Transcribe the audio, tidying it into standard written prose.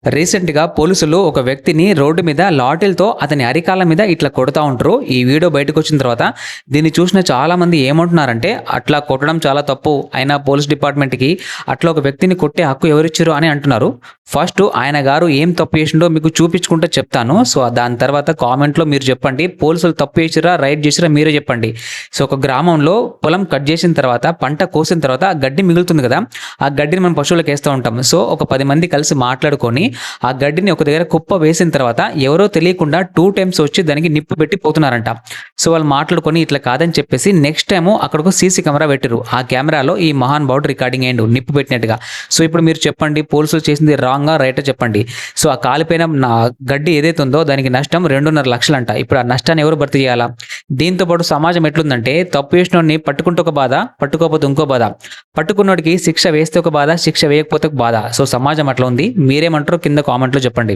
రీసెంట్‌గా పోలీసులు ఒక వ్యక్తిని రోడ్డు మీద లాఠీలతో అతని అరికాళ్ళ మీద ఇట్లా కొడతా ఉంటారు. ఈ వీడియో బయటకొచ్చిన తర్వాత దీన్ని చూసిన చాలామంది ఏమంటున్నారంటే, అట్లా కొట్టడం చాలా తప్పు. అయినా పోలీస్ డిపార్ట్‌మెంట్‌కి అట్లా ఒక వ్యక్తిని కొట్టే హక్కు ఎవరిచ్చిర్రు అని అంటున్నారు. ఫస్ట్ ఆయన గారు ఏం తప్పు చేసిండో మీకు చూపించుకుంటూ చెప్తాను. సో, దాని తర్వాత కామెంట్‌లో మీరు చెప్పండి. పోలీసులు తప్పు చేసిర్రా? రైట్ చేసిర్రా? మీరే చెప్పండి. సో, ఒక గ్రామంలో పొలం కట్ చేసిన తర్వాత, పంట కోసిన తర్వాత ఆ గడ్డి మిగులుతుంది కదా! ఆ గడ్డిని మనం పశువులకు ఏస్తా ఉంటాం. సో, ఒక 10 మంది కలిసి మాట్లాడుకొని ఆ గడ్డిని ఒక దగ్గర కుప్ప వేసిన తర్వాత ఎవరో తెలియకుండా 2 టైమ్స్ వచ్చి దానికి నిప్పు పెట్టి పోతున్నారంట. సో వాళ్ళు మాట్లాడుకొని ఇట్లా కాదని చెప్పేసి నెక్స్ట్ టైము అక్కడొక సీసీ కెమెరా పెట్టిర్రు. ఆ కెమెరాలో ఈ మహానుభావుడు రికార్డింగ్ అయ్యిండు నిప్పు పెట్టినట్టుగా. సో ఇప్పుడు మీరు చెప్పండి, పోలీసులు చేసింది రాంగా రైటా చెప్పండి. సో ఆ కాలిపోయిన గడ్డి ఏదైతే ఉందో దానికి నష్టం 2.5 లక్షలంట. ఇప్పుడు ఆ నష్టాన్ని ఎవరు భర్తీ చేయాలా? దీంతో పాటు సమాజం ఎట్లుందంటే, తప్పు చేసినోడిని పట్టుకుంటే ఒక బాధ, పట్టుకోకపోతే ఇంకో బాధ. పట్టుకున్నోడికి శిక్ష వేస్తే ఒక బాధ, శిక్ష వేయకపోతే ఒక బాధ. సో సమాజం అట్లా ఉంది. మీరేమంటారో కింద కామెంట్లో చెప్పండి.